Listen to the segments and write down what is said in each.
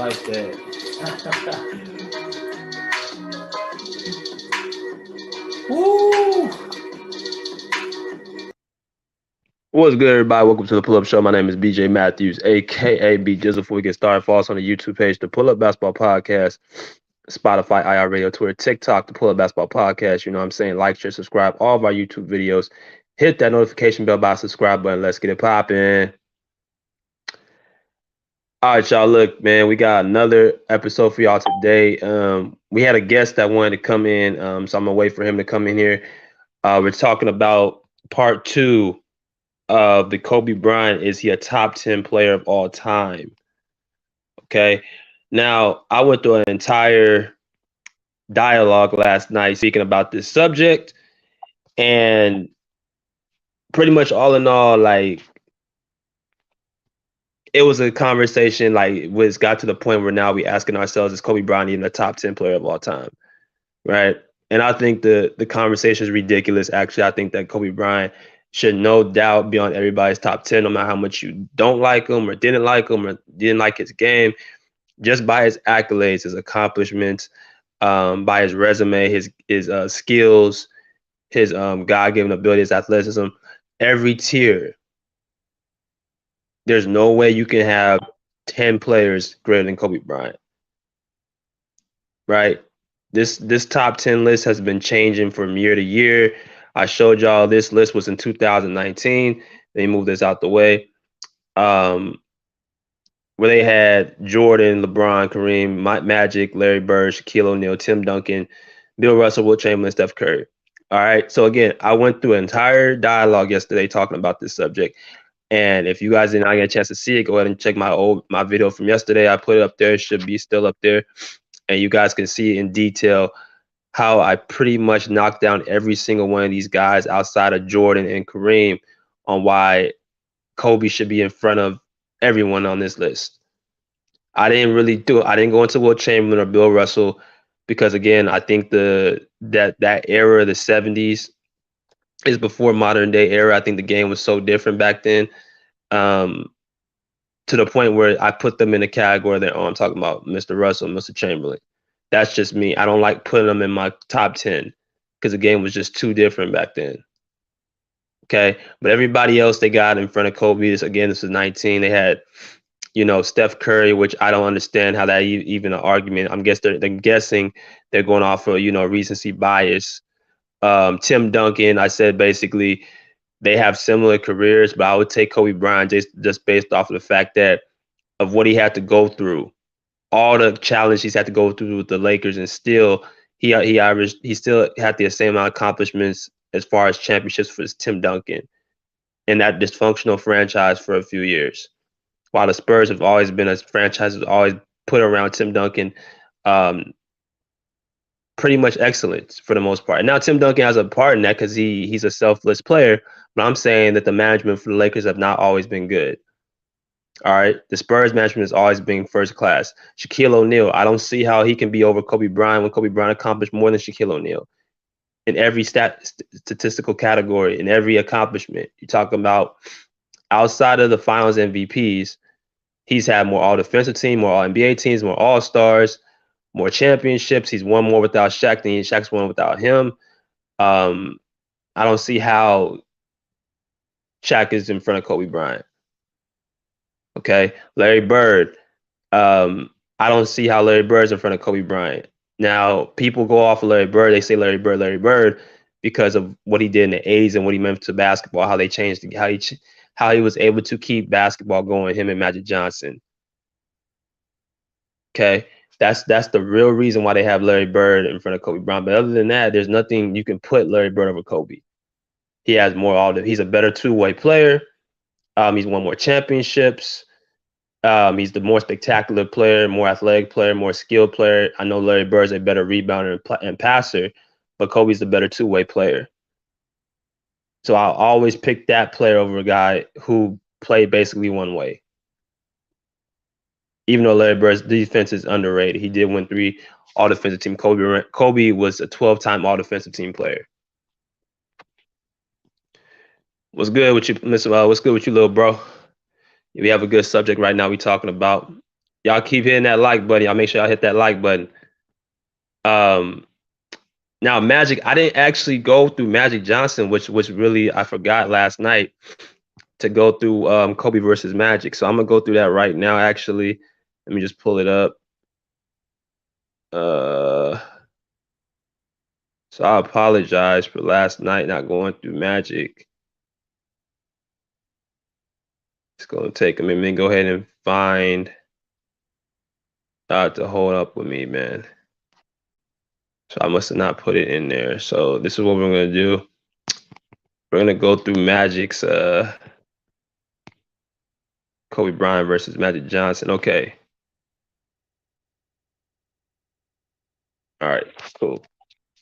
like that. Woo! What's good, everybody? Welcome to the Pull Up Show. My name is BJ Matthews, aka B Jizzle. Before we get started, follow us on the YouTube page, the Pull Up Basketball Podcast, Spotify, IR Radio, Twitter, TikTok, the Pull Up Basketball Podcast. You know what I'm saying? Like, share, subscribe, all of our YouTube videos. Hit that notification bell by subscribe button. Let's get it popping. All right, y'all. Look, man, we got another episode for y'all today. We had a guest that wanted to come in, so I'm gonna wait for him to come in here. We're talking about part two of the Kobe Bryant. Is he a top 10 player of all time? Okay. Now, I went through an entire dialogue last night speaking about this subject, and pretty much all in all, like, it was a conversation, like, which got to the point where now we asking ourselves, is Kobe Bryant even a top 10 player of all time? Right. And I think the conversation is ridiculous. Actually, I think that Kobe Bryant should no doubt be on everybody's top 10, no matter how much you don't like him or didn't like his game, just by his accolades, his accomplishments, by his resume, his skills, his God-given ability, his athleticism, every tier. There's no way you can have 10 players greater than Kobe Bryant, right? This top 10 list has been changing from year to year. I showed y'all this list was in 2019. They moved this out the way. Where they had Jordan, LeBron, Kareem, Magic, Larry Bird, Shaquille O'Neal, Tim Duncan, Bill Russell, Will Chamberlain, Steph Curry. All right. So again, I went through an entire dialogue yesterday talking about this subject. And if you guys did not get a chance to see it, go ahead and check my video from yesterday. I put it up there. It should be still up there. And you guys can see in detail how I pretty much knocked down every single one of these guys outside of Jordan and Kareem on why Kobe should be in front of everyone on this list. I didn't go into Will Chamberlain or Bill Russell because again, I think that era, the 70s, is before modern day era. I think the game was so different back then. To the point where I put them in the category that, I'm talking about Mr. Russell, Mr. Chamberlain. That's just me. I don't like putting them in my top 10 because the game was just too different back then. Okay. But everybody else they got in front of Kobe, this is 19. They had, Steph Curry, which I don't understand how that even an argument. They're guessing they're going off of, recency bias. Tim Duncan, I said basically they have similar careers, but I would take Kobe Bryant just based off of the fact that of what he had to go through, all the challenge he's had to go through with the Lakers, and still he still had the same amount of accomplishments as far as championships for Tim Duncan in that dysfunctional franchise for a few years. While the Spurs have always been a franchise that's always put around Tim Duncan, pretty much excellent for the most part. And now Tim Duncan has a part in that because he's a selfless player. But I'm saying that the management for the Lakers have not always been good. All right. The Spurs management has always been first class. Shaquille O'Neal, I don't see how he can be over Kobe Bryant when Kobe Bryant accomplished more than Shaquille O'Neal in every statistical category, in every accomplishment. You're talking about outside of the finals MVPs, he's had more all-defensive team, more all-NBA teams, more all-stars, more championships. He's won more without Shaq than Shaq's won without him. I don't see how Shaq is in front of Kobe Bryant. Okay, Larry Bird. I don't see how Larry Bird's in front of Kobe Bryant. Now, people go off of Larry Bird. They say Larry Bird, because of what he did in the '80s and what he meant to basketball. How they changed, how he was able to keep basketball going. Him and Magic Johnson. Okay, that's the real reason why they have Larry Bird in front of Kobe Bryant. But other than that, there's nothing you can put Larry Bird over Kobe. He has more. He's a better two-way player. He's won more championships. He's the more spectacular player, more athletic player, more skilled player. I know Larry Bird's a better rebounder and passer, but Kobe's the better two-way player. So I'll always pick that player over a guy who played basically one way. Even though Larry Bird's defense is underrated, he did win 3 all-defensive team. Kobe was a 12-time all-defensive team player. What's good with you, Mr. What's good with you, little bro? We have a good subject right now we're talking about. Y'all keep hitting that like button. Y'all make sure y'all hit that like button. Um, Now Magic, I didn't actually go through Magic Johnson, which really I forgot last night to go through Kobe versus Magic. So I'm gonna go through that right now. Actually, let me just pull it up. Uh, so I apologize for last night not going through Magic. It's gonna take a minute. Go ahead and find to hold up with me, man. So I must have not put it in there. So this is what we're gonna do. We're gonna go through Magic's Kobe Bryant versus Magic Johnson. Okay. All right, cool.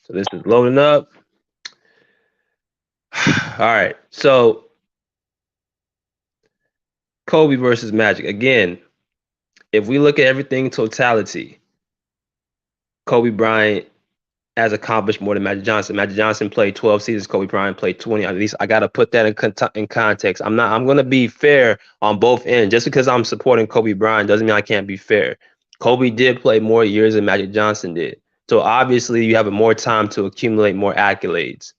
So this is loading up. All right. So Kobe versus Magic. Again, if we look at everything in totality, Kobe Bryant has accomplished more than Magic Johnson. Magic Johnson played 12 seasons. Kobe Bryant played 20. At least I got to put that in context. I'm going to be fair on both ends. Just because I'm supporting Kobe Bryant doesn't mean I can't be fair. Kobe did play more years than Magic Johnson did. So obviously you have more time to accumulate more accolades.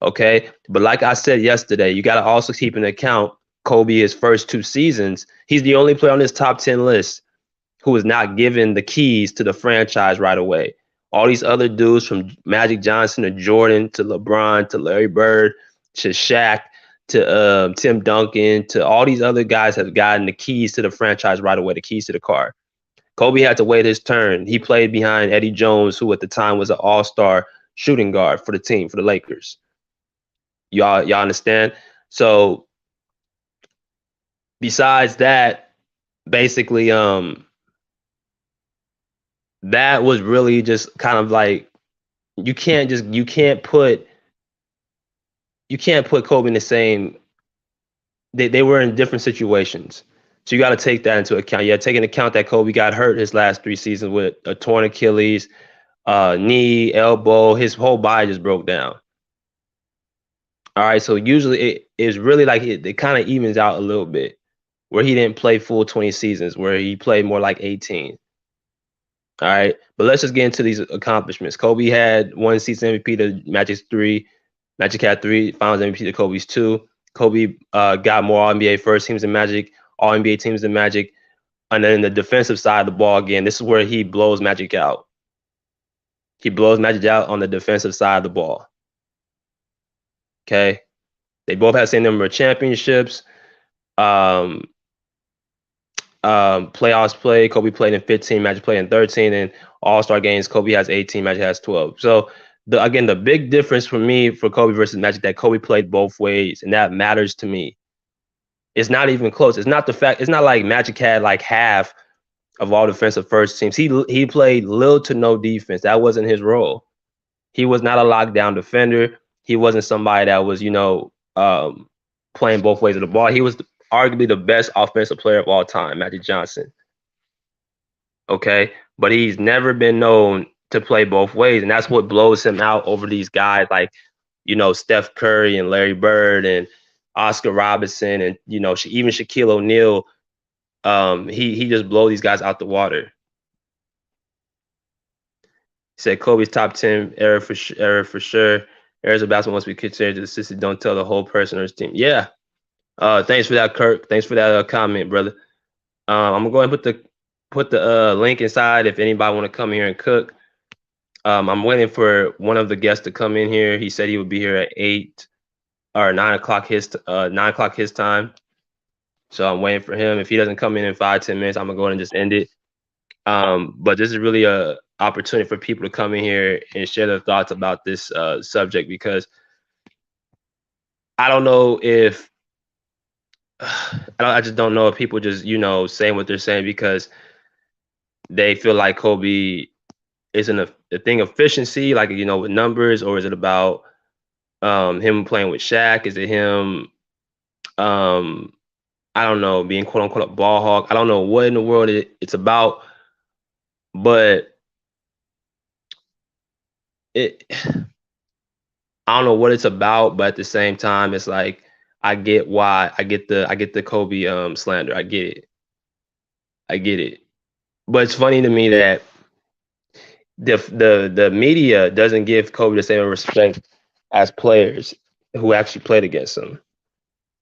Okay. But like I said yesterday, you got to also keep into account Kobe, his first 2 seasons. He's the only player on this top 10 list who was not given the keys to the franchise right away. All these other dudes, from Magic Johnson to Jordan to LeBron to Larry Bird to Shaq to Tim Duncan to all these other guys, have gotten the keys to the franchise right away, the keys to the car. Kobe had to wait his turn. He played behind Eddie Jones, who at the time was an all-star shooting guard for the team, for the Lakers. Y'all understand? So besides that, basically, that was really just kind of like you can't put Kobe in the same. They were in different situations, so you got to take that into account. Yeah, take into account that Kobe got hurt his last 3 seasons with a torn Achilles, knee, elbow. His whole body just broke down. All right, so usually it is really like it kind of evens out a little bit, where he didn't play full 20 seasons, where he played more like 18. All right, but let's just get into these accomplishments. Kobe had 1 season MVP to Magic's 3. Magic had 3 Finals MVP to Kobe's 2. Kobe got more All NBA first teams than Magic, All NBA teams than Magic, and then the defensive side of the ball again. This is where he blows Magic out. He blows Magic out on the defensive side of the ball. Okay, they both have the same number of championships. Playoffs play, Kobe played in 15, Magic played in 13, and All-Star games, Kobe has 18, Magic has 12. So the big difference for me for Kobe versus Magic, that Kobe played both ways, and that matters to me. It's not even close. It's not like Magic had like half of all defensive first teams. He played little to no defense. That wasn't his role. He was not a lockdown defender. He wasn't somebody that was, playing both ways of the ball. He was arguably the best offensive player of all time, Magic Johnson. Okay, but he's never been known to play both ways, and that's what blows him out over these guys like, Steph Curry and Larry Bird and Oscar Robertson and even Shaquille O'Neal. He just blows these guys out the water. He said Kobe's top 10 era for sure. Eras of basketball must be considered to the system. Don't tell the whole person or his team. Yeah. Thanks for that, Kirk. Thanks for that comment, brother. I'm gonna go ahead and put the link inside if anybody want to come here and cook. I'm waiting for one of the guests to come in here. He said he would be here at 8 or 9 o'clock his time. So I'm waiting for him. If he doesn't come in 5-10 minutes, I'm gonna go ahead and just end it. But this is really a opportunity for people to come in here and share their thoughts about this subject, because I don't know if I just don't know if people just saying what they're saying because they feel like Kobe isn't a thing of efficiency, like with numbers, or is it about him playing with Shaq? Is it him I don't know, being quote unquote a ball hawk? I don't know what in the world it's about, but it I don't know what it's about, but at the same time, it's like I get why I get the Kobe slander. I get it. But it's funny to me that the media doesn't give Kobe the same respect as players who actually played against him.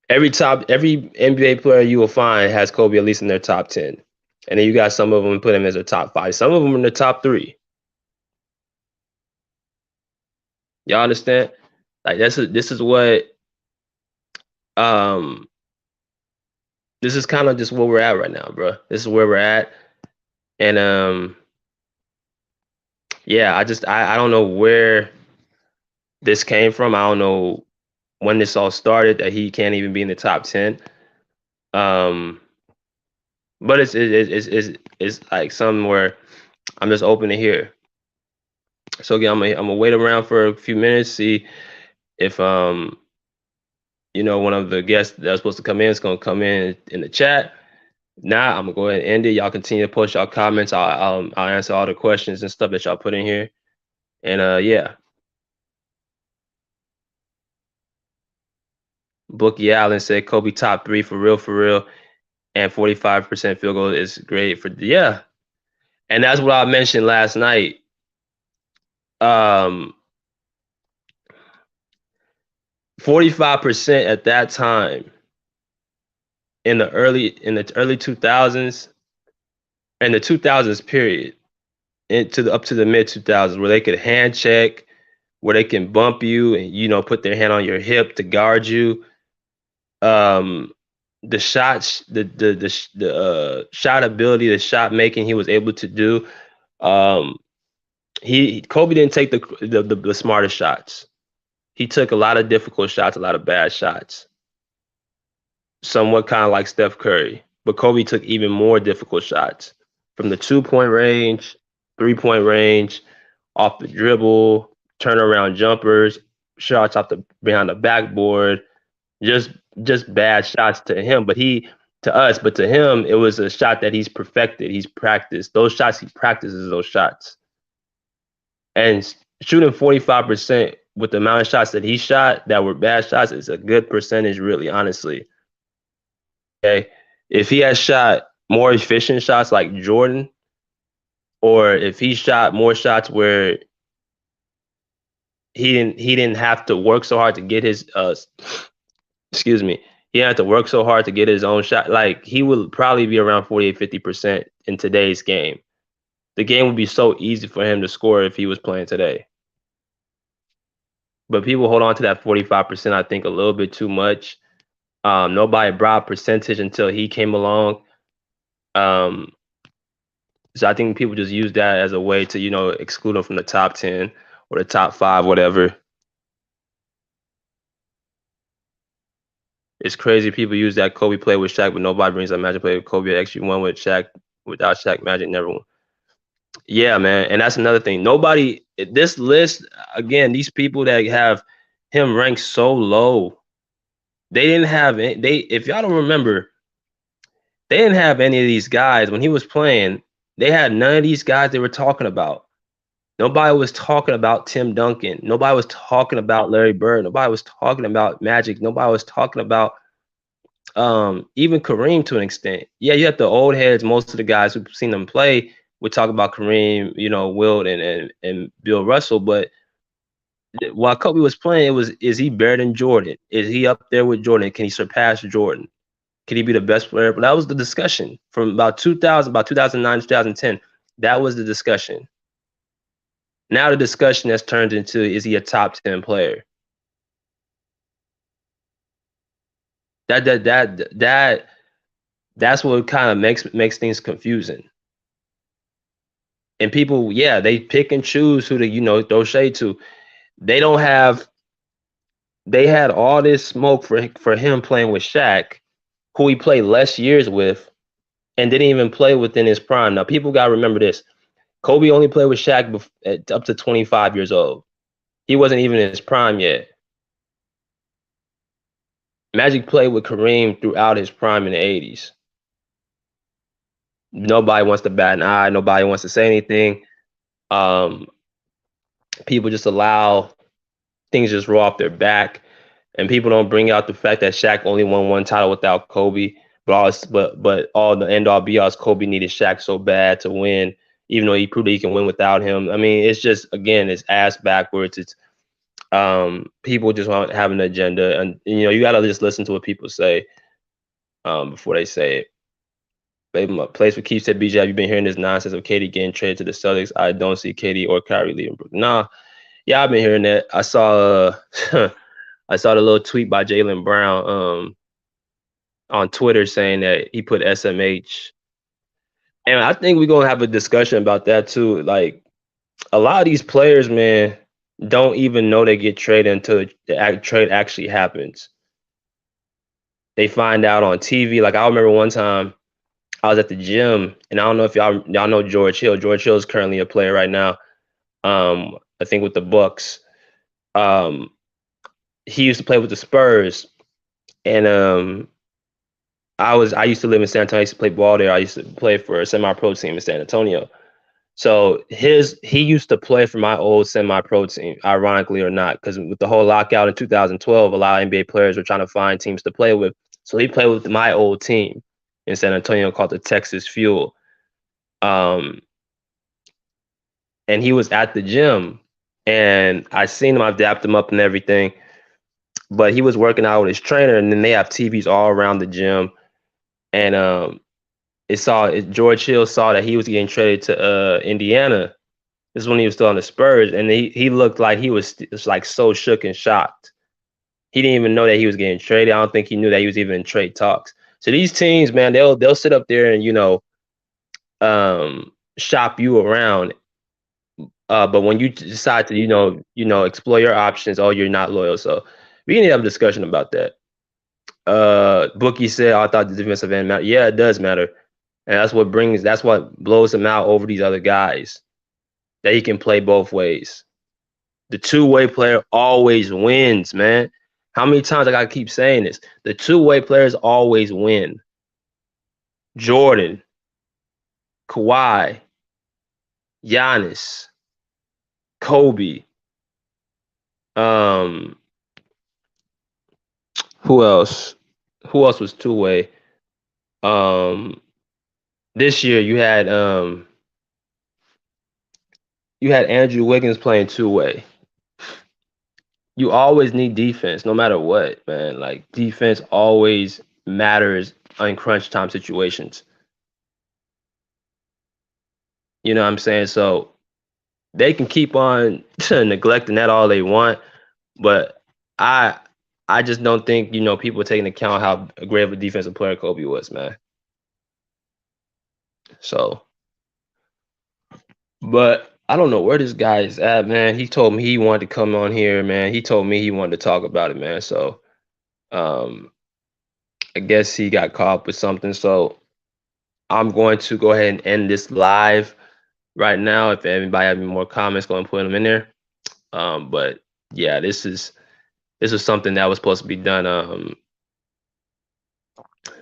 Every NBA player you will find has Kobe at least in their top 10. And then you got some of them put him as a top 5. Some of them in the top 3. Y'all understand? Like this is what um this is kind of just where we're at right now, bro. This is where we're at. And yeah, I don't know where this came from. I don't know when this all started that he can't even be in the top 10. Um but it's like something where I'm just open to hear. So again, I'm gonna wait around for a few minutes, see if one of the guests that's supposed to come in is gonna come in the chat. Now I'm gonna go ahead and end it. Y'all continue to post y'all comments. I'll answer all the questions and stuff that y'all put in here. And yeah. Bookie Allen said Kobe top 3 for real, and 45% field goal is great for yeah. And that's what I mentioned last night. 45% at that time in the early 2000s and the 2000s period up to the mid 2000s where they could hand check, where they can bump you and put their hand on your hip to guard you. The shots, the shot ability, the shot making he was able to do. Kobe didn't take the smartest shots. He took a lot of difficult shots, a lot of bad shots. Somewhat kind of like Steph Curry, but Kobe took even more difficult shots from the 2-point range, 3-point range, off the dribble, turnaround jumpers, shots off the behind the backboard, just bad shots to him. But to him, it was a shot that he's perfected. He's practiced those shots. He practices those shots, and shooting 45% with the amount of shots that he shot that were bad shots is a good percentage, really, honestly. Okay, if he had shot more efficient shots like Jordan, or if he shot more shots where he didn't have to work so hard to get his excuse me, he didn't have to work so hard to get his own shot, like he would probably be around 48-50% in today's game. The game would be so easy for him to score if he was playing today. But people hold on to that 45%, I think, a little bit too much. Nobody brought percentage until he came along. So I think people just use that as a way to, exclude him from the top 10 or the top 5, whatever. It's crazy people use that Kobe play with Shaq, but nobody brings that Magic play with Kobe actually won with Shaq. Without Shaq, Magic never won. Yeah, man, and that's another thing. Nobody, this list, again, these people that have him ranked so low, they didn't have if y'all don't remember, they didn't have any of these guys when he was playing. They had none of these guys they were talking about. Nobody was talking about Tim Duncan. Nobody was talking about Larry Bird. Nobody was talking about Magic. Nobody was talking about even Kareem to an extent. Yeah, you have the old heads. Most of the guys who've seen them play would talk about Kareem, Wilt and Bill Russell. But while Kobe was playing, is he better than Jordan? Is he up there with Jordan? Can he surpass Jordan? Can he be the best player? But that was the discussion from about 2009, 2010. That was the discussion. Now the discussion has turned into, is he a top 10 player? That's what kind of makes things confusing. And people, yeah, they pick and choose who to, throw shade to. They had all this smoke for him playing with Shaq, who he played less years with, and didn't even play within his prime. Now, people got to remember this. Kobe only played with Shaq up to 25 years old. He wasn't even in his prime yet. Magic played with Kareem throughout his prime in the 80s. Nobody wants to bat an eye. Nobody wants to say anything. People just allow things just roll off their back. And people don't bring out the fact that Shaq only won one title without Kobe. but all the end all be all is Kobe needed Shaq so bad to win, even though he proved that he can win without him. I mean, it's just again, it's ass backwards. It's people just want to have an agenda, and you got to just listen to what people say before they say it. Baby, my place for Keith said, BJ, have you been hearing this nonsense of Katie getting traded to the Celtics? I don't see Katie or Kyrie leaving Brooklyn. Nah, yeah, I've been hearing that. I saw I saw the little tweet by Jaylen Brown on Twitter saying that he put SMH. And I think we're gonna have a discussion about that too. Like a lot of these players, man, don't even know they get traded until the trade actually happens. They find out on TV. Like I remember one time I was at the gym, and I don't know if y'all know George Hill. George Hill is currently a player right now. I think with the Bucks. Um, he used to play with the Spurs, and I used to live in San Antonio. I used to play ball there. I used to play for a semi-pro team in San Antonio. So he used to play for my old semi-pro team, ironically or not, because with the whole lockout in 2012, a lot of NBA players were trying to find teams to play with. So he played with my old team in San Antonio called the Texas Fuel. And he was at the gym, and I seen him. I've dapped him up and everything, but he was working out with his trainer, and then they have TVs all around the gym, and George Hill saw that he was getting traded to Indiana. This is when he was still on the Spurs, and he looked like he was like so shook and shocked. He didn't even know that he was getting traded. I don't think he knew that he was even in trade talks. So these teams, man, they'll sit up there and shop you around. But when you decide to explore your options, oh, you're not loyal. So we need to have a discussion about that. Bookie said, I thought the defensive end mattered. Yeah, it does matter. And that's what blows him out over these other guys. That he can play both ways. The two-way player always wins, man. How many times I gotta keep saying this? The two-way players always win. Jordan, Kawhi, Giannis, Kobe. Who else? Who else was two-way? This year you had Andrew Wiggins playing two-way. You always need defense, no matter what, man. Like defense always matters in crunch time situations. You know what I'm saying? So they can keep on neglecting that all they want, but I just don't think people take into account how great of a defensive player Kobe was, man. So, but I don't know where this guy is at, man. He told me he wanted to come on here, man. He told me he wanted to talk about it, man. So, I guess he got caught up with something. So I'm going to go ahead and end this live right now. If anybody have any more comments, go and put them in there. But yeah, this is something that was supposed to be done.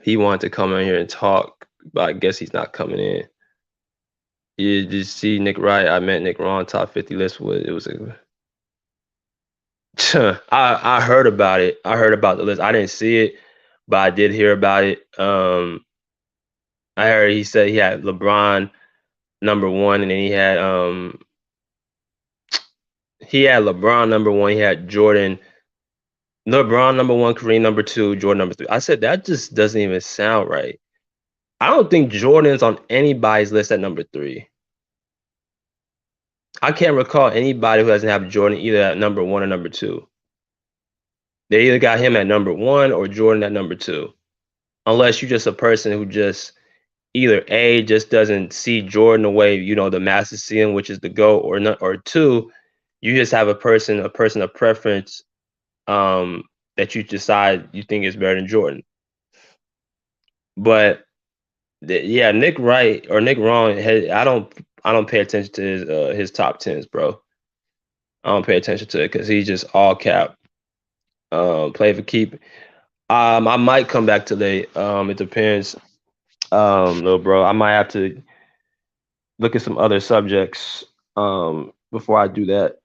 He wanted to come in here and talk, but I guess he's not coming in. You just see Nick Wright. I met Nick Ron top 50 list. It was I heard about it. I heard about the list. I didn't see it, but I did hear about it. I heard he said he had LeBron #1, and then he had LeBron #1. He had Jordan. LeBron #1, Kareem #2, Jordan #3. I said that just doesn't even sound right. I don't think Jordan's on anybody's list at #3. I can't recall anybody who doesn't have Jordan either at #1 or #2. They either got him at #1 or Jordan at #2. Unless you're just a person who just either A, just doesn't see Jordan the way the masses see him, which is the GOAT, or not, or two, you just have a person of preference that you decide you think is better than Jordan. But yeah, Nick Wright or Nick Ron, I don't pay attention to his top tens, bro. I don't pay attention to it because he's just all cap. Play for keep. I might come back today. It depends. Little bro, I might have to look at some other subjects before I do that.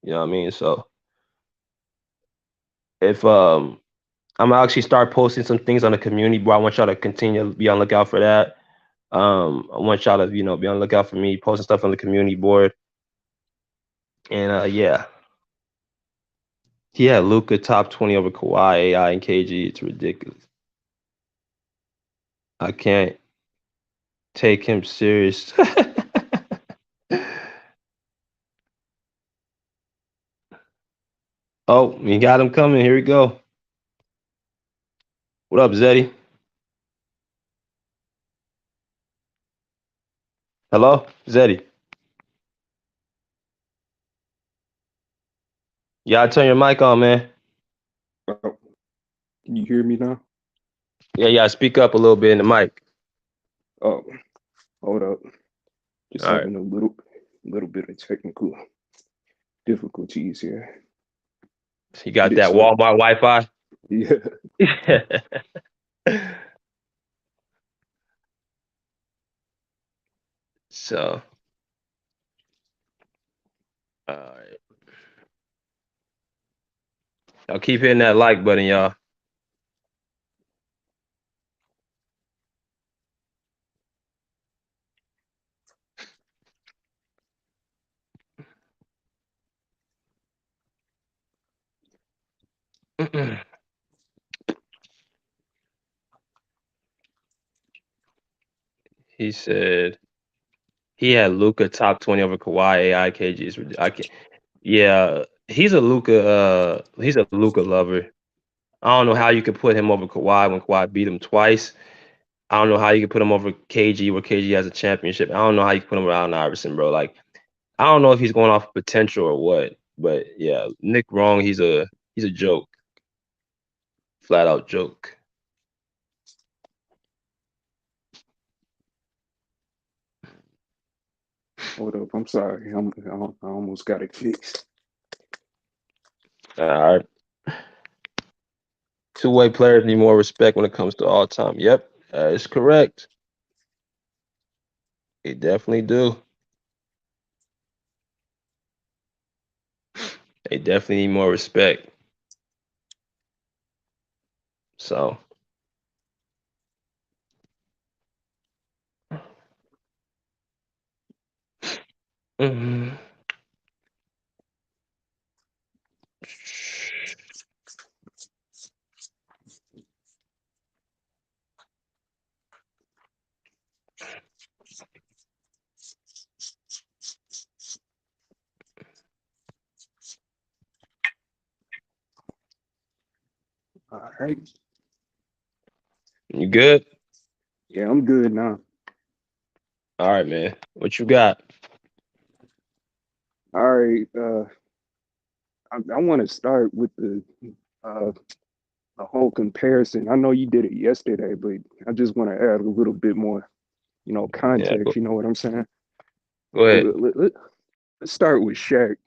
You know what I mean? So if I'm gonna actually start posting some things on the community board. I want y'all to continue to be on the lookout for that. I want y'all to be on the lookout for me posting stuff on the community board. And yeah, he had Luca top 20 over Kawhi, AI, and KG. It's ridiculous. I can't take him serious. Oh, you got him coming. Here we go. What up, Zeddy? Hello, Zeddy. You gotta turn your mic on, man. Oh, you hear me now? Yeah, you gotta speak up a little bit in the mic. Oh, hold up. Just All right. having a little bit of technical difficulties here. You Get got it that so Walmart Wi-Fi? yeah. So, all right. Y'all keep hitting that like button, y'all. He said he had Luca top 20 over Kawhi, AI, KG. I can Yeah, he's a Luca. He's a Luca lover. I don't know how you could put him over Kawhi when Kawhi beat him twice. I don't know how you could put him over KG where KG has a championship. I don't know how you could put him over Allen Iverson, bro. Like, I don't know if he's going off potential or what. But yeah, Nick wrong. He's a joke, flat out joke. Hold up. I'm sorry. I almost got it fixed. All right, two-way players need more respect when it comes to all time. Yep, that is correct. They definitely do. They definitely need more respect. So. Mhm. All right. You good? Yeah, I'm good now. All right, man. What you got? All right. I want to start with uh the whole comparison. I know you did it yesterday, but I just want to add a little bit more, Yeah, context. You know what I'm saying? go So ahead. let's start with Shaq.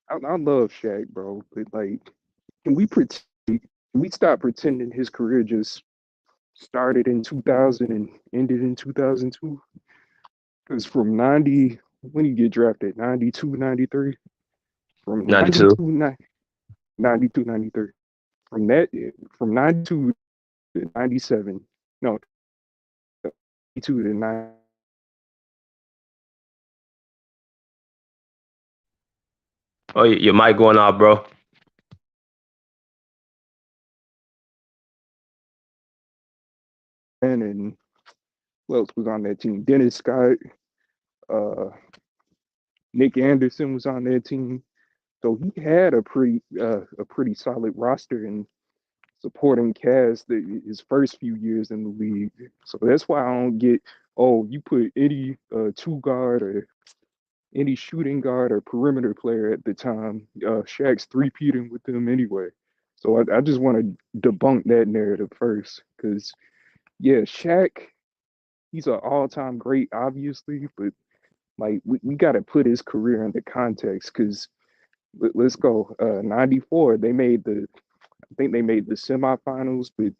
I love Shaq, bro, but like, can we pretend? Can we stop pretending his career just started in 2000 and ended in 2002? Because from 90, when you get drafted, 92, 93, from 92. 92, 92, 93, from that, from 92 to 97, no, 92 to 90, Oh, your mic going off, bro. and who else was on that team? Dennis Scott, uh, Nick Anderson was on that team. So he had a pretty solid roster and supporting cast his first few years in the league. So that's why I don't get, oh, you put any two guard or any shooting guard or perimeter player at the time. Shaq's three-peating with them anyway. So I just want to debunk that narrative first, because yeah, Shaq, he's an all-time great, obviously, but like we got to put his career into context. Because let's go, 94, I think they made the semifinals, but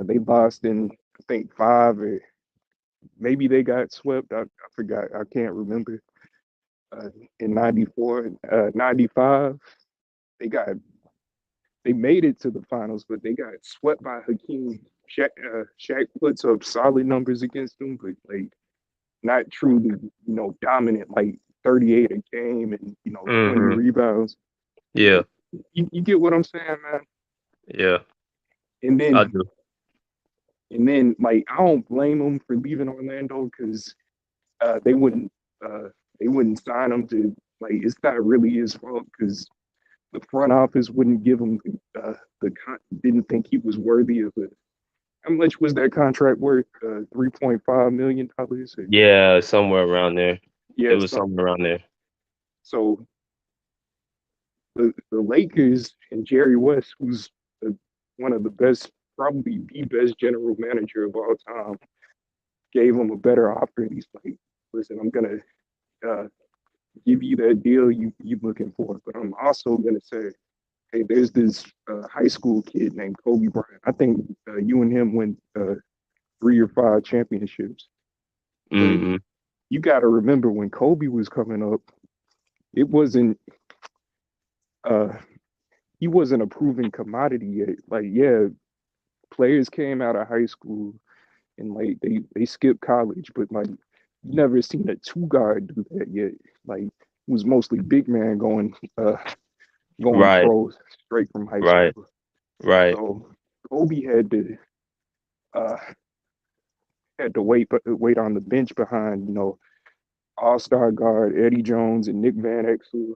they lost in, I think, five, or maybe they got swept. I forgot. I can't remember. In 94, 95, they got they made it to the finals, but they got swept by Hakeem. Shaq puts up solid numbers against them, but like not truly, dominant, like 38 a game and 20 Mm-hmm. rebounds. Yeah. But you get what I'm saying, man. Yeah. And I then do. like I don't blame them for leaving Orlando because uh, they wouldn't uh, they wouldn't sign him to like it's not really his fault because the front office wouldn't give him didn't think he was worthy of it. How much was that contract worth? $3.5 million. Yeah, somewhere around there. It Yeah, was somewhere around there. so the Lakers and Jerry West, who's one of the best, probably the best general manager of all time, gave him a better offer. And he's like, "Listen, I'm gonna uh, give you that deal you looking for, but I'm also gonna say, hey, there's this high school kid named Kobe Bryant. I think you and him went 3 or 5 championships, but Mm-hmm. you got to remember when Kobe was coming up, it wasn't uh, he wasn't a proven commodity yet. Like, yeah, players came out of high school and like they skipped college, but like you never seen a two guard do that yet. Like it was mostly big man going Right. pro straight from high Right. school. Right. So Kobe uh had to wait on the bench behind All Star guard Eddie Jones and Nick Van Exel,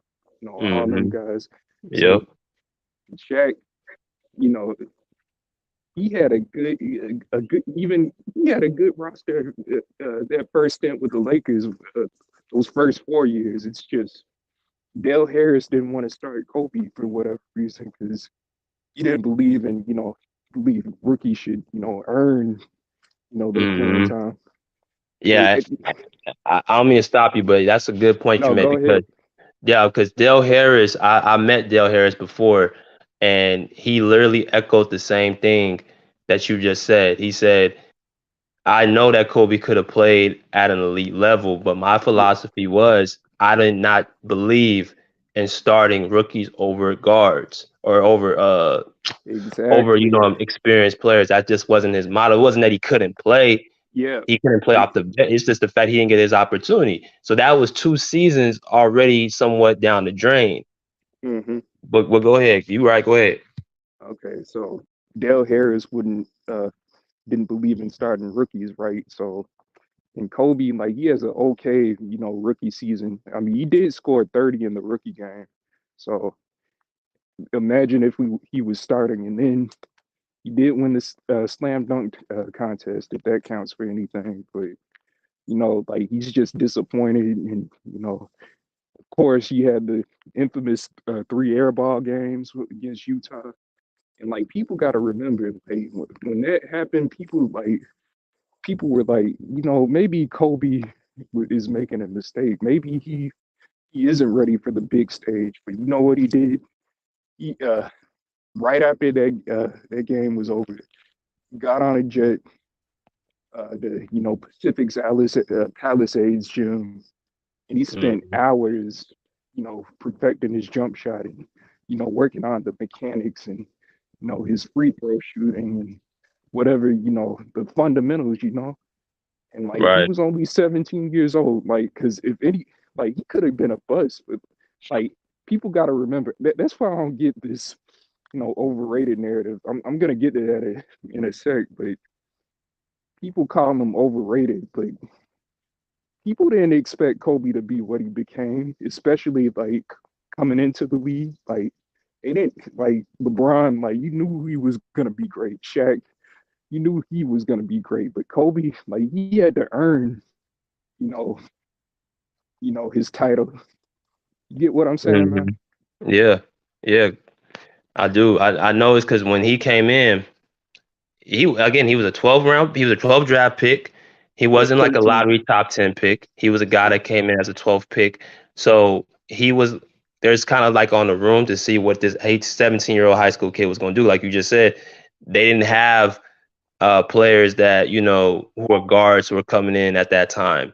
all them Mm-hmm. guys. Yep. So Shaq, you know, he had a good even he had a good roster that first stint with the Lakers. Those first 4 years, it's just Dale Harris didn't want to start Kobe for whatever reason because he didn't believe in believe rookies should earn their playing Mm-hmm. time. But Yeah. I don't mean to stop you, but that's a good point you no, made go ahead. because yeah, because Dale Harris, I met Dale Harris before, and he literally echoed the same thing that you just said. He said, I know that Kobe could have played at an elite level, but my Yeah, philosophy was I did not believe in starting rookies over guards or over exactly. experienced players. That just wasn't his motto. It wasn't that he couldn't play. Yeah. He couldn't play It, off the bench. It's just the fact he didn't get his opportunity. So that was 2 seasons already somewhat down the drain. hmm But go ahead. You right, go ahead. Okay, so Dale Harris wouldn't didn't believe in starting rookies, right? So and Kobe, like he has an okay, rookie season. I mean, he did score 30 in the rookie game. So imagine if he was starting and then he did win this slam dunk contest, if that counts for anything. But like he's just disappointed, and of course, he had the infamous 3 airball games against Utah. And like people got to remember, like when that happened, people were like, maybe Kobe is making a mistake. Maybe he isn't ready for the big stage. But you know what he did? He right after that game was over, got on a jet, the Pacific's Palisades gym, and he spent Mm, hours, perfecting his jump shot and working on the mechanics and his free throw shooting and whatever the fundamentals, and like he right. was only 17 years old, like because if any like he could have been a bust, but like people got to remember that's why I don't get this overrated narrative. I'm gonna get to that in a sec, but people call him overrated, but people didn't expect Kobe to be what he became, especially like coming into the league. Like they didn't like LeBron. Like you knew he was gonna be great. Shaq, you knew he was gonna be great. But Kobe, like he had to earn, you know, his title. You get what I'm saying, man? Hmm. Yeah, yeah, I do. I know it's because when he came in, he was a 12 draft pick. He wasn't like a 13. lottery top 10 pick. He was a guy that came in as a 12th pick. So he was there's kind of like on the room to see what this 17-year-old high school kid was going to do. Like you just said, they didn't have players that who were guards who were coming in at that time.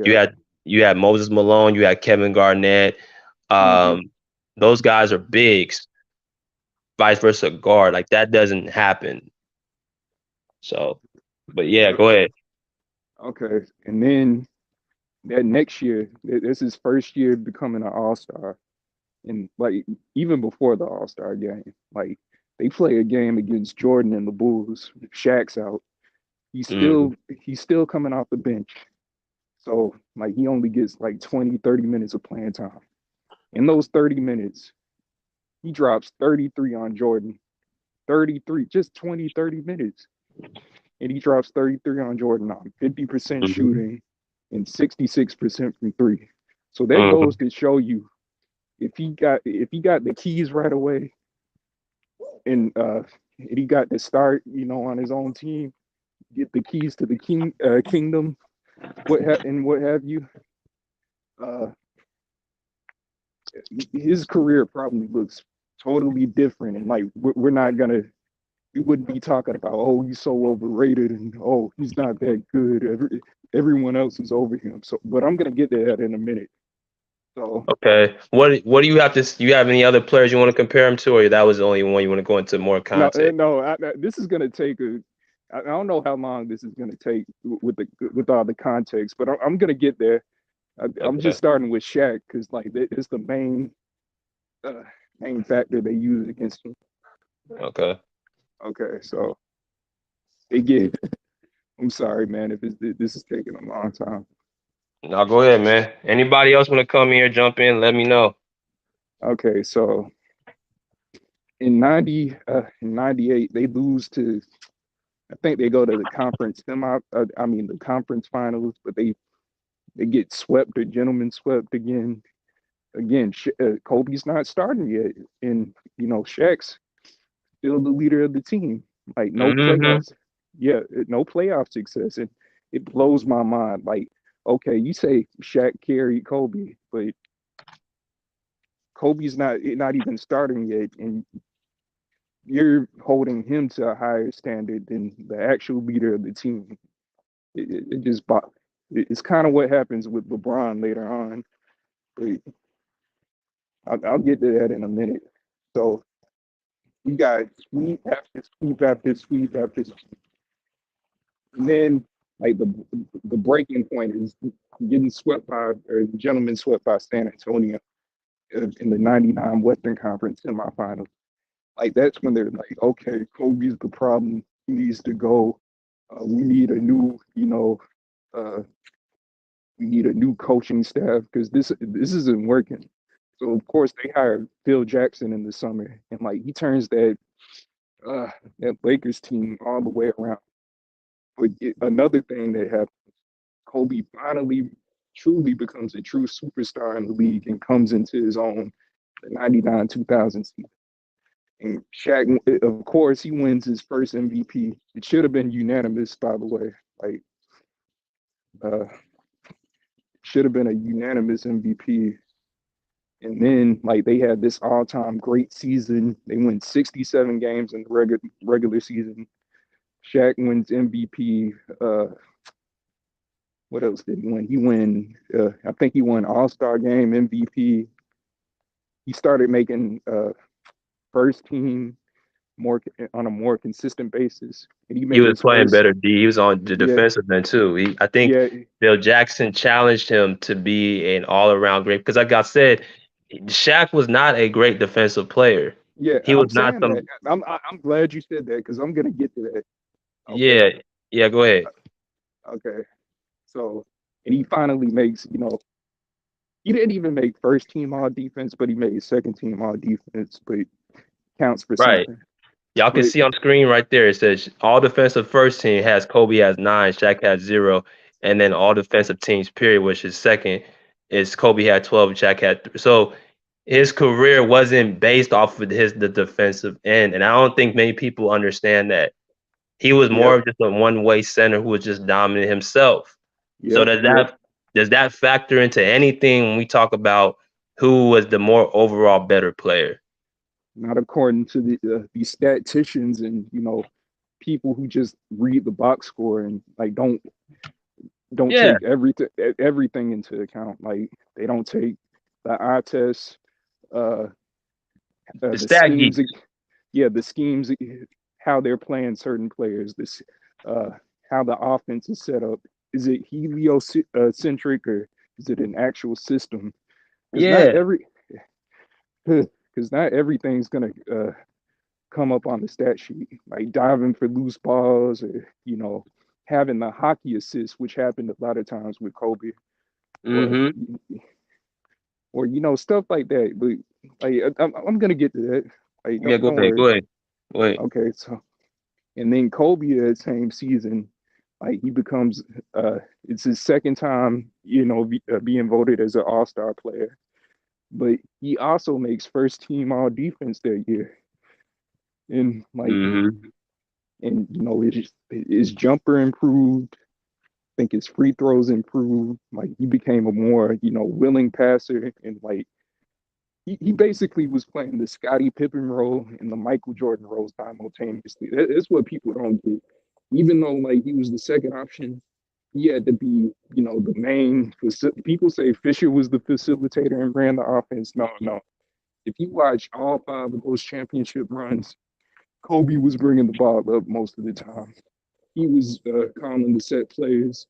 You Yeah. had you had Moses Malone, you had Kevin Garnett. Mm-hmm. Um, those guys are bigs. vice versa guard. Like that doesn't happen. So, but yeah, go ahead. Okay, and then that next year, this is first year becoming an All Star, and like even before the All Star game, like they play a game against Jordan and the Bulls. Shaq's out. He's Mm, still he's still coming off the bench. So like he only gets like 20, 30 minutes of playing time. In those 30 minutes, he drops 33 on Jordan. 33, just 20, 30 minutes. And he drops 33 on Jordan on 50% mhm, shooting and 66% from three. So that mhm. goes to show you if he got the keys right away and he got to start, on his own team, get the keys to the kingdom, what have you, uh, his career probably looks totally different. And like we're not gonna, we wouldn't be talking about, oh, he's so overrated and oh, he's not that good. Everyone else is over him. So, but I'm gonna get to that in a minute. So Okay. What do you have to? You have any other players you want to compare him to, or that was the only one you want to go into more no, context? no, this is gonna take a. I don't know how long this is gonna take with all the context, but I'm gonna get there. I'm just Okay. starting with Shaq because like it's the uh, main factor they use against him. Okay. Okay, so they get. I'm sorry, man, if this is taking a long time. Now go ahead, man. Anybody else want to come here, jump in? Let me know. Okay, so in '98 they lose to, I think they go to the conference the conference finals, but they get swept or gentlemen swept again. Kobe's not starting yet, and Shaq's still the leader of the team. Like no Hmm. playoffs, yeah, no playoff success, and it blows my mind. Like, okay, you say Shaq carried Kobe, but Kobe's not even starting yet, and you're holding him to a higher standard than the actual leader of the team. It just it's kind of what happens with LeBron later on. But I'll get to that in a minute. So you got sweep after sweep after sweep after sweep, and then like the breaking point is getting swept by or the gentleman swept by San Antonio in the '99 Western Conference semifinals. Like that's when they're like, okay, Kobe's the problem. He needs to go. We need a new, uh, we need a new coaching staff because this isn't working. So of course they hired Phil Jackson in the summer, and like he turns uh, that Lakers team all the way around. But another thing that happened, Kobe finally truly becomes a true superstar in the league and comes into his own the '99 2000 season. And Shaq, of course, he wins his first MVP. It should have been unanimous, by the way. Like, uh, should have been a unanimous MVP. And then, like, they had this all-time great season. They win 67 games in the regular season. Shaq wins MVP. What else did he win? He win. I think he won All Star Game MVP. He started making first team more on a more consistent basis, and he He made was his playing first. better D. He was on the Yeah, defensive end too. I think yeah, Bill Jackson challenged him to be an all-around great because, like I said, Shaq was not a great defensive player. yeah. He was I'm not saying that. some. I'm glad you said that because I'm gonna get to that. Okay, Yeah, yeah. Go ahead. okay. So, and he finally makes. He didn't even make first team all defense, but he made second team all defense. But counts for Right. something. Y'all can But see on screen right there. It says all defensive first team has Kobe has 9, Shaq has 0, and then all defensive teams period, which is second, is Kobe had 12, Shaq had so his career wasn't based off of the defensive end, and I don't think many people understand that he was more yep, of just a one way center who was just dominant himself. So yep. does that factor into anything when we talk about who was the more overall better player? Not according to these statisticians and people who just read the box score and like don't Yeah, take everything into account. Like they don't take the eye test, uh, the the stat schemes, geeks. yeah, the schemes, how they're playing certain players, this uh, how the offense is set up. Is it heliocentric or is it an actual system? Because not Yeah. every because not everything's gonna come up on the stat sheet. Like diving for loose balls, or having the hockey assist, which happened a lot of times with Kobe, or Mm-hmm. stuff like that. But like I'm gonna get to that. Like Yeah, go don't ahead. worry. Go ahead. Go ahead. Okay, so and then Kobe that same season, like he becomes it's his second time, being voted as an All Star player. But he also makes first team All Defense that year, and like Mm-hmm. his jumper improved. I think his free throws improved. Like he became a more willing passer, and like he basically was playing the Scottie Pippen role and the Michael Jordan role simultaneously. That's what people don't get. Even though like he was the second option, he had to be, the main. People say Fisher was the facilitator and ran the offense. No, no. If you watch all five of those championship runs, Kobe was bringing the ball up most of the time. He was calling the set plays,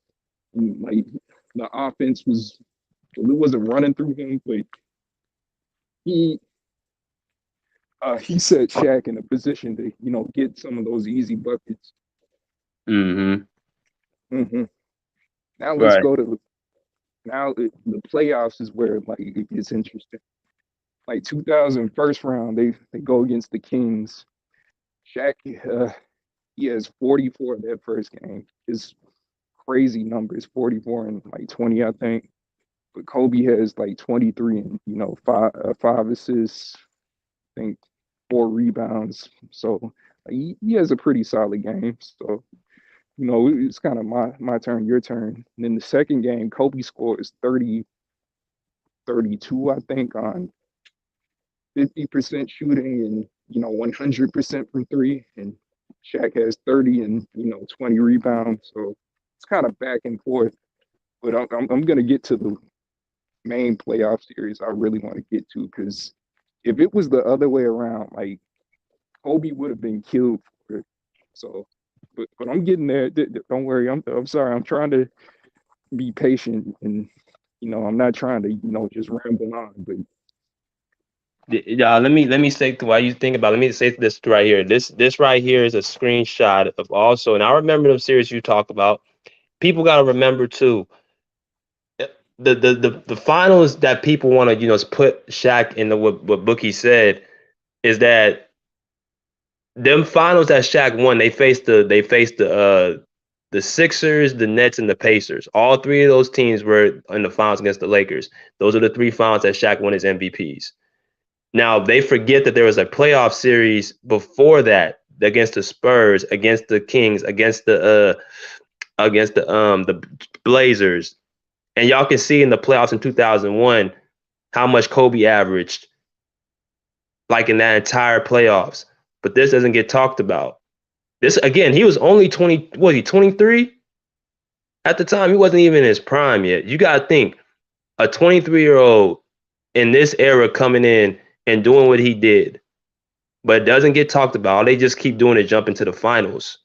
and like the offense was, it wasn't running through him, but he he set Shaq in a position to, get some of those easy buckets. Mm-hmm. hmm Now let's Right. go to the playoffs is where like it gets interesting. Like 2000 first round, they go against the Kings. Shaq, he has 44 that first game. His crazy numbers, 44 and like 20, I think. But Kobe has like 23 and five assists, I think 4 rebounds. So he has a pretty solid game. So it's kind of my turn, your turn. And then the second game, Kobe scores 30, 32, I think, on 50% shooting and 100% from three. And Shaq has 30 and 20 rebounds. So it's kind of back and forth. But I'm gonna get to the main playoff series I really want to get to, because if it was the other way around, like Kobe would have been killed for it. So, but I'm getting there. Don't worry. I'm sorry. I'm trying to be patient, and I'm not trying to just ramble on. But Yeah, let me say while you think about it, let me say this right here. This right here is a screenshot of also, and I remember the series you talked about. People got to remember too, the finals that people want to put Shaq in the what Bookie said is that them finals that Shaq won, they faced the Sixers, the Nets, and the Pacers. All three of those teams were in the finals against the Lakers. Those are the three finals that Shaq won as MVPs. Now they forget that there was a playoff series before that against the Spurs, against the Kings, against the Blazers, and y'all can see in the playoffs in 2001 how much Kobe averaged, like in that entire playoffs. But this doesn't get talked about. This again, he was only 20. Was he 23 at the time? He wasn't even in his prime yet. You got to think a 23-year-old in this era coming in and doing what he did, but it doesn't get talked about. All they just keep doing is jumping to the finals,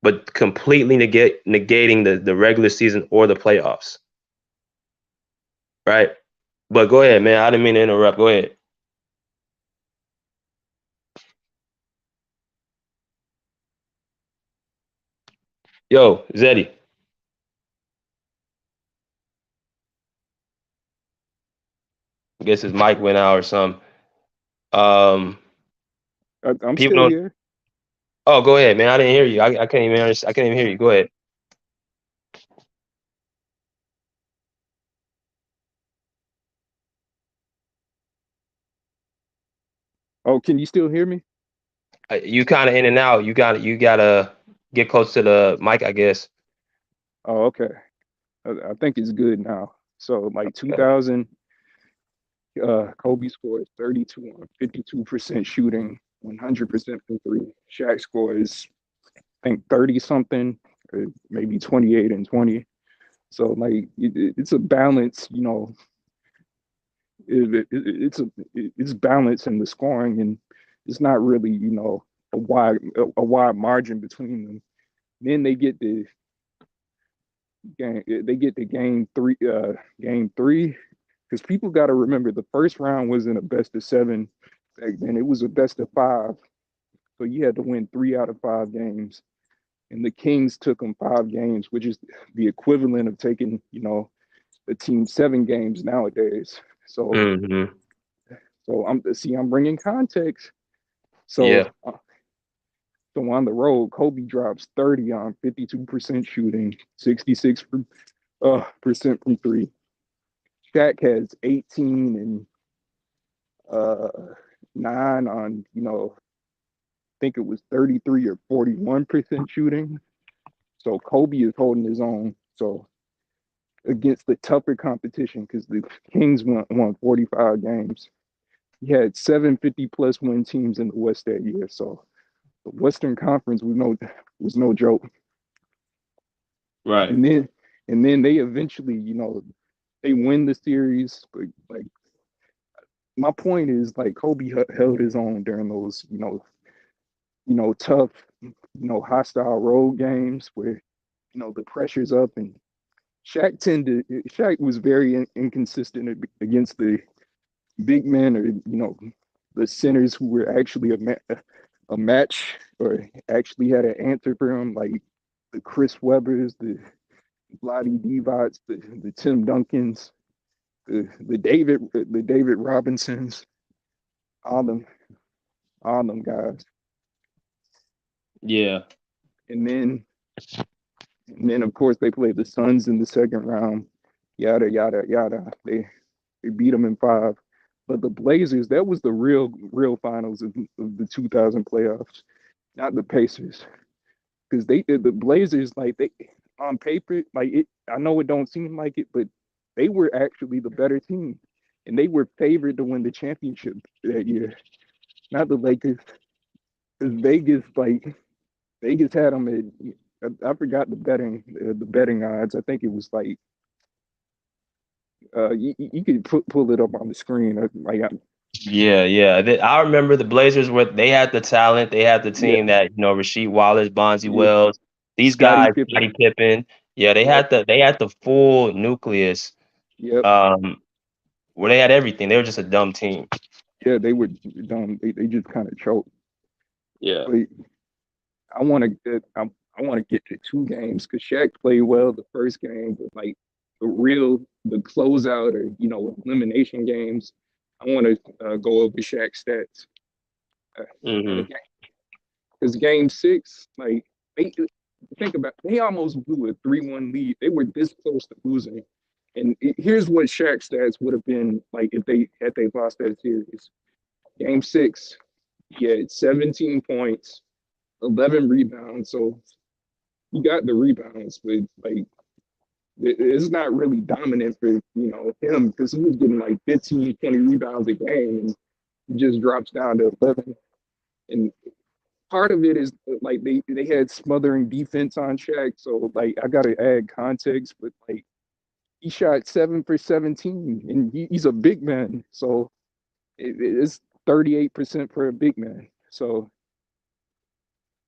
but completely negating the regular season or the playoffs. Right? But go ahead, man. I didn't mean to interrupt. Go ahead. Yo, Zeddy. I guess his mic went out or something. Um, I'm people still don't. here. Oh, go ahead, man. I didn't hear you. I can't even I can't even hear you. Go ahead. Oh, can you still hear me? You kind of in and out. You gotta get close to the mic, I guess. Oh, okay. I think it's good now. So like Okay. 2000, Kobe scored 32 on 52% shooting, 100% from three. Shaq scores, I think, 30 something, or maybe 28 and 20. So like it's a balance, it's balance in the scoring, and It's not really, a wide margin between them. Then they get to game three, because people got to remember the first round wasn't a best of seven back then. It was a best of five. So you had to win 3 out of 5 games. And the Kings took them 5 games, which is the equivalent of taking, the team 7 games nowadays. So, Mm-hmm. I'm bringing context. So, Yeah. so on the road, Kobe drops 30 on 52% shooting, 66 percent from three. Shaq has 18 and uh 9 on, I think it was 33 or 41% shooting. So Kobe is holding his own. So against the tougher competition, because the Kings won 45 games. He had 750 plus win teams in the West that year. So the Western Conference was no joke. Right. And then they eventually, they win the series. But like my point is, like, Kobe held his own during those, tough, hostile road games where, the pressure's up. And Shaq was very inconsistent against the big men, or, the centers who were actually a match, or actually had an answer for him, like the Chris Webbers, the Vlade Divacs, the Tim Duncans, the David Robinsons, all them all them guys. Yeah. And then of course they played the Suns in the second round. Yada yada yada. They beat them in 5. But the Blazers, that was the real finals of the 2000 playoffs, not the Pacers. Because the Blazers, like, they on paper, like, it, I know it don't seem like it, but they were actually the better team. And they were favored to win the championship that year, not the Lakers. Because Vegas had them at, I forgot the betting odds. I think it was like, you could pull it up on the screen. Yeah, yeah. I remember the Blazers were they had the talent, they had the Yeah, team that, Rasheed Wallace, Bonzi yeah, Wells, these Scottie guys, Pippen. Scottie Pippen. Yeah, Yep, they had the full nucleus, yep, um, where they had everything. They were just a dumb team. yeah. They were dumb. They just kind of choked. Yeah. But I want to get to 2 games, because Shaq played well the first game, but like the closeout, or, elimination games. I want to go over Shaq's stats in the Hmm. game, because game 6, like, they think about, they almost blew a 3-1 lead. They were this close to losing. And here's what Shaq's stats would have been like if they lost that series. Game 6, he had 17 points, 11 rebounds. So he got the rebounds, but like it's not really dominant for, him, because he was getting like 15, 20 rebounds a game, and he just drops down to 11. And part of it is like they had smothering defense on Shaq, so like I gotta add context, but like he shot 7 for 17, and he's a big man, so it's 38% for a big man. So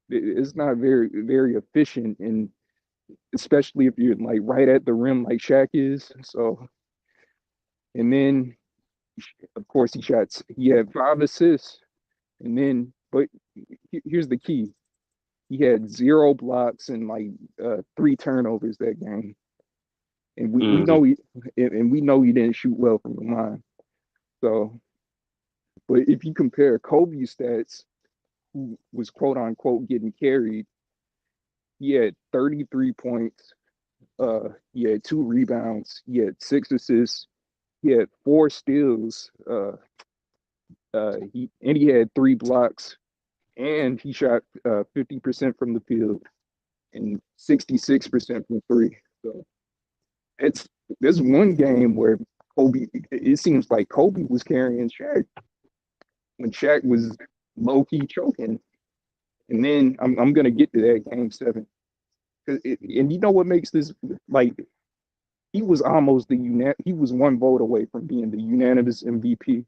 it's not very efficient, and especially if you're like right at the rim like Shaq is. So, and then of course he had 5 assists, and then but here's the key: he had 0 blocks and like 3 turnovers that game. And we Hmm. know he didn't shoot well from the line. So, but if you compare Kobe's stats, who was quote unquote getting carried, he had 33 points, he had 2 rebounds, he had 6 assists, he had 4 steals, he had 3 blocks, and he shot 50% from the field and 66% from three. So it's there's one game where Kobe. It seems like Kobe was carrying Shaq when Shaq was low key choking. And then I'm gonna get to that game 7. And you know what makes this, like, he was one vote away from being the unanimous MVP,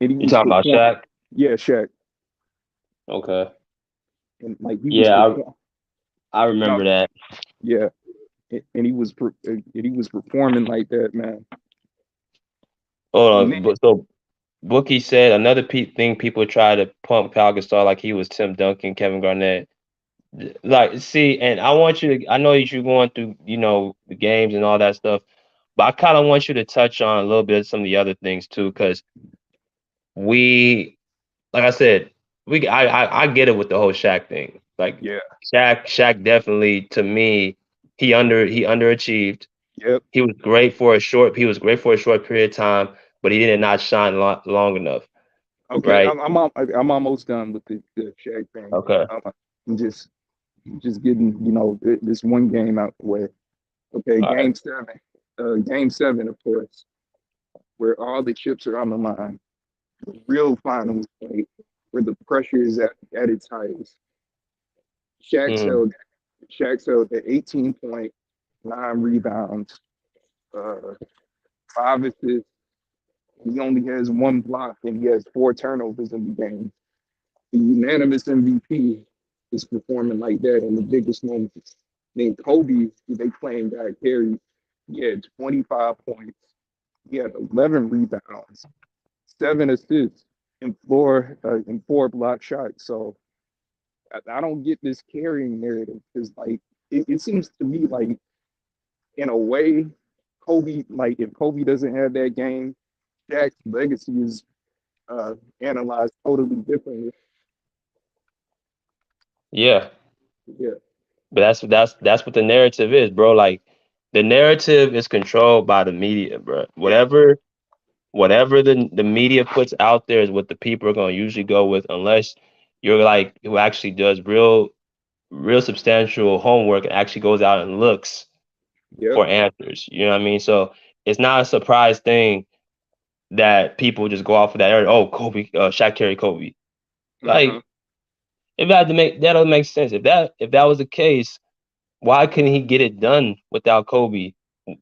and he You was talking about perform Shaq? Yeah, Shaq, Okay. and like he was Yeah, perform. I No, remember that. yeah, and he was performing like that, man. And then, But so Bookie said another thing people try to pump Pau Gasol like he was Tim Duncan, Kevin Garnett. Like, see, and I want you to. I know that you're going through, the games and all that stuff, but I kind of want you to touch on a little bit of some of the other things too, because we, like I said, I get it with the whole Shaq thing. Like, yeah, Shaq definitely to me, he underachieved. yep. He was great for a short period of time, but he did not shine long enough, Okay, right? I'm almost done with the Shaq thing. Okay. I'm just getting this one game out the way. Okay, All right. game seven, of course, where all the chips are on the line. The real finals play, where the pressure is at its highest. Shaq Mm, held Shaq held at 18 point, 9 rebounds, uh, 5 assists. He only has one block and he has 4 turnovers in the game. The unanimous MVP is performing like that in the biggest moments. Then Kobe, who they claim got carried, he had 25 points. He had 11 rebounds, 7 assists, and four block shots. So I don't get this carrying narrative because like it seems to me like in a way, Kobe, like if Kobe doesn't have that game, Shaq's legacy is uh, analyzed totally differently. yeah, Yeah, but that's what the narrative is, bro. Like, the narrative is controlled by the media, bro. yeah, Whatever the media puts out there is what the people are gonna usually go with, unless you're like who actually does real substantial homework and actually goes out and looks yep, for answers. You know what I mean? So it's not a surprise thing that people just go off of that area. Oh, Kobe, Shaq carried Kobe. uh-huh. Like, if that had to make that doesn't make sense. If that was the case, why couldn't he get it done without Kobe?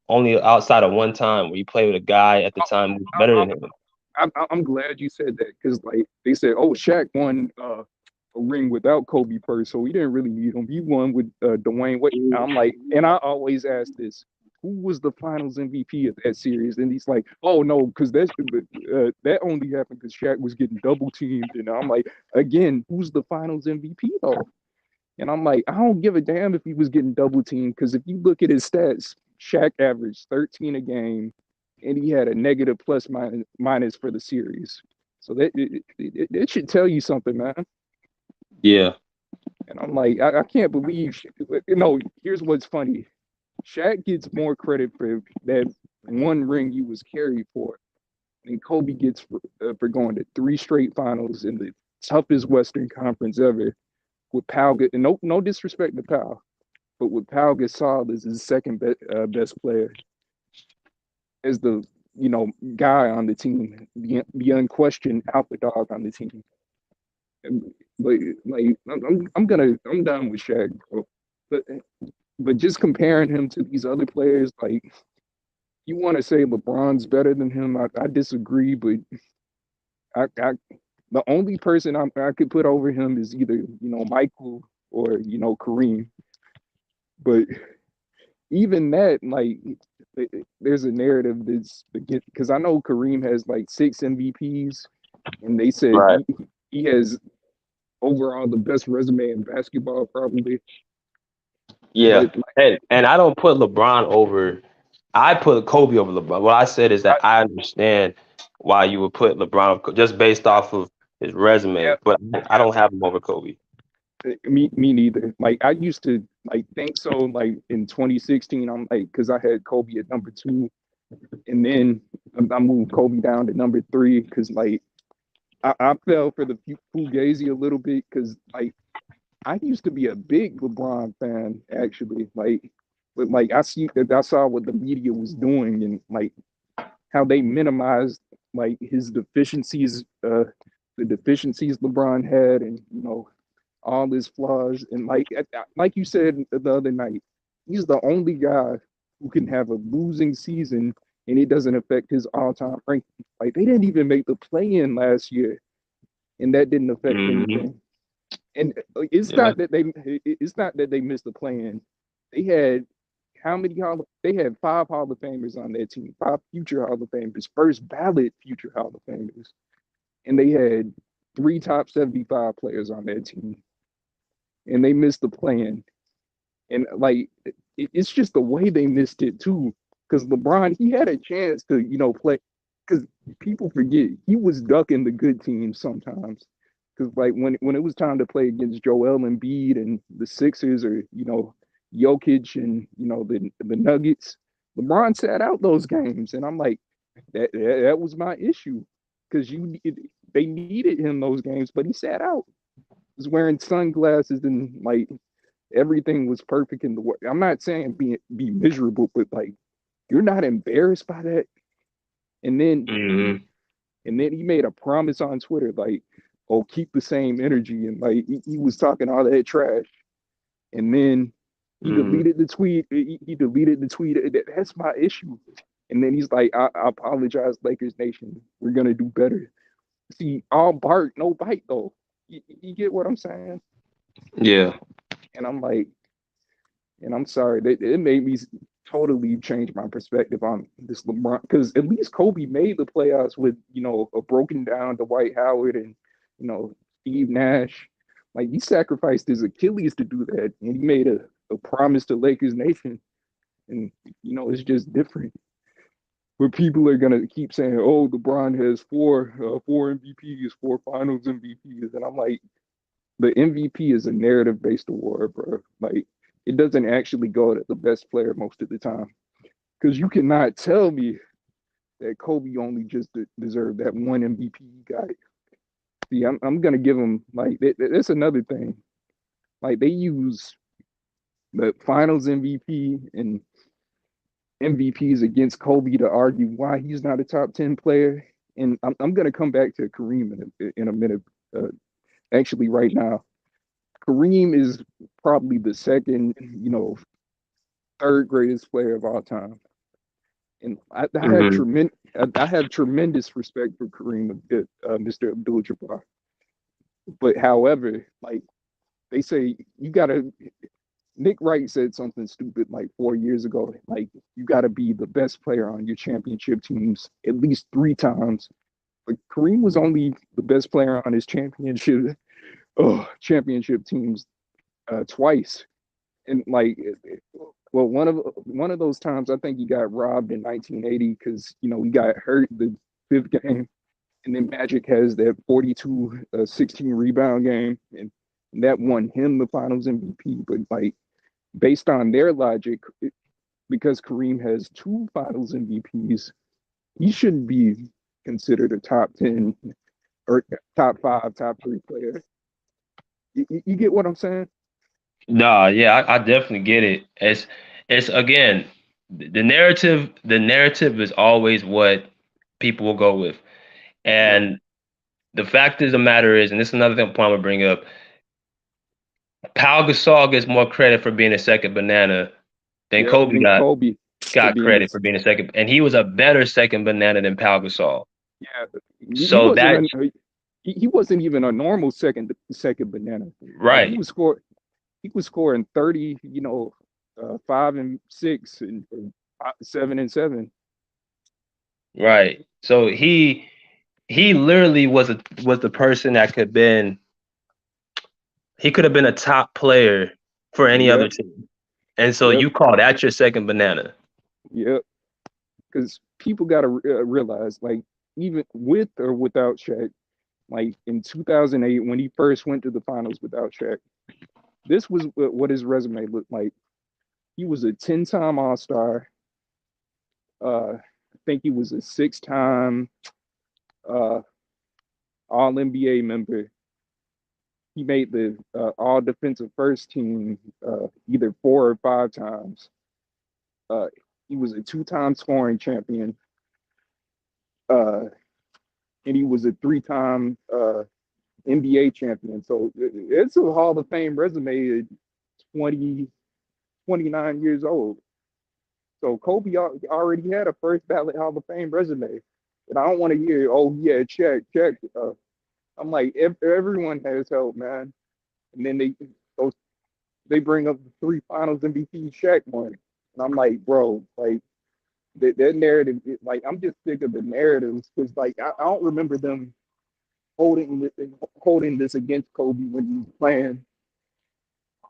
Only outside of one time where he played with a guy at the time who was better I, than him. I'm glad you said that because like they said, oh, Shaq won a ring without Kobe first, so we didn't really need him. He won with Dwayne Wade. I'm like, and I always ask this: who was the Finals MVP of that series? And he's like, oh no, because that only happened because Shaq was getting double teamed. And I'm like, again, who's the Finals MVP though? And I'm like, I don't give a damn if he was getting double teamed because if you look at his stats, Shaq averaged 13 a game, and he had a negative plus minus for the series. So that should tell you something, man. Yeah. And I'm like, I can't believe. Here's what's funny: Shaq gets more credit for that one ring he was carried for, and Kobe gets for going to 3 straight finals in the toughest Western Conference ever with Pau. And no disrespect to Pau, but with Pau Gasol as his best player, as the guy on the team, the unquestioned alpha dog on the team. And, but like I'm done with Shaq, bro. But but just comparing him to these other players, like you want to say LeBron's better than him, I disagree. But I the only person I could put over him is either Michael or Kareem. But even that, like, there's a narrative that's because I know Kareem has like 6 MVPs, and they said Right. he has overall the best resume in basketball, probably. Yeah. But like, And I don't put LeBron over. I put Kobe over LeBron. What I said is that I, I understand why you would put LeBron just based off of his resume, yeah, but I yeah, don't have him over Kobe. me neither. Like I used to like think so. Like in 2016, I'm like because I had Kobe at number 2, and then I moved Kobe down to number 3 because like I fell for the fugazi a little bit because like I used to be a big LeBron fan, actually. Like, but like I saw what the media was doing and like how they minimized like his deficiencies, the deficiencies LeBron had, and all his flaws. And like you said the other night, he's the only guy who can have a losing season and it doesn't affect his all-time ranking. Like they didn't even make the play-in last year, and that didn't affect Mm-hmm. anything. And Yeah. it's not that they missed the plan. They had they had five Hall of Famers on their team, five future Hall of Famers, first ballot future Hall of Famers, and they had three top 75 players on their team, and they missed the plan. And like it's just the way they missed it too. Because LeBron, he had a chance to play. Because people forget he was ducking the good teams sometimes. Because like when it was time to play against Joel Embiid and the Sixers, or Jokic and the Nuggets, LeBron sat out those games, and I'm like, that was my issue. Because they needed him those games, but he sat out. He was wearing sunglasses and like everything was perfect in the world. I'm not saying be miserable, but like you're not embarrassed by that. And then Mm-hmm. he made a promise on Twitter like, "Oh, keep the same energy," and like he was talking all that trash. And then he Mm-hmm. deleted the tweet. He deleted the tweet. That's my issue. And then he's like, I apologize, Lakers Nation. We're gonna do better." See, all bark, no bite though. You get what I'm saying? Yeah. And I'm like, and I'm sorry, it made me totally change my perspective on this LeBron, because at least Kobe made the playoffs with a broken down Dwight Howard and Steve Nash. Like he sacrificed his Achilles to do that, and he made a promise to Lakers Nation, and it's just different. But people are gonna keep saying, "Oh, LeBron has four MVPs, four Finals MVPs," and I'm like, the MVP is a narrative based award, bro. Like it doesn't actually go to the best player most of the time. Because you cannot tell me that Kobe only just deserved that one MVP guy. See, I'm gonna give him like that's another thing. Like they use the Finals MVP and MVPs against Kobe to argue why he's not a top 10 player. And I'm gonna come back to Kareem in a minute. Uh, actually, right now, Kareem is probably the second, third greatest player of all time. And Mm-hmm. I have tremendous respect for Kareem, Mr. Abdul-Jabbar. But however, like they say, you gotta. Nick Wright said something stupid like 4 years ago. Like you gotta be the best player on your championship teams at least three times. But Kareem was only the best player on his championship teams twice. And like well one of those times I think he got robbed in 1980 because he got hurt the fifth game, and then Magic has that 42 16 rebound game, and that won him the Finals MVP. But like based on their logic, because Kareem has two Finals MVPs, he shouldn't be considered a top 10 or top five, top three player. You get what I'm saying? No, yeah, I definitely get it. It's again, the narrative is always what people will go with. Yep. And the fact of the matter is, and this is another thing point I'm gonna bring up, Pau Gasol gets more credit for being a second banana than Yep. Kobe Then got Kobe for got being credit this. for being a second, and he was a better second banana than Pau Gasol. Yeah, he So wasn't that he wasn't even a normal second banana. Like right, he was scoring 30, 5 and 6 and 7 and 7. right. So he literally was the person that he could have been a top player for any other Yep, team. And so yep, you call that your second banana. yep. Because people got to realize, like, even with or without Shaq, like in 2008 when he first went to the finals without Shaq, this was what his resume looked like. He was a 10-time All Star. I think he was a 6-time uh, All NBA member. He made the All Defensive First Team either 4 or 5 times. Uh, he was a 2-time scoring champion, uh, and he was a 3-time NBA champion. So it's a Hall of Fame resume at 20, 29 years old. So Kobe already had a first ballot Hall of Fame resume. And I don't want to hear, oh, yeah, check. I'm like, everyone has help, man. And then those they bring up the three Finals MVP Shaq won, and I'm like, bro, like that narrative, like I'm just sick of the narratives because like I don't remember them holding holding this against Kobe when he was playing.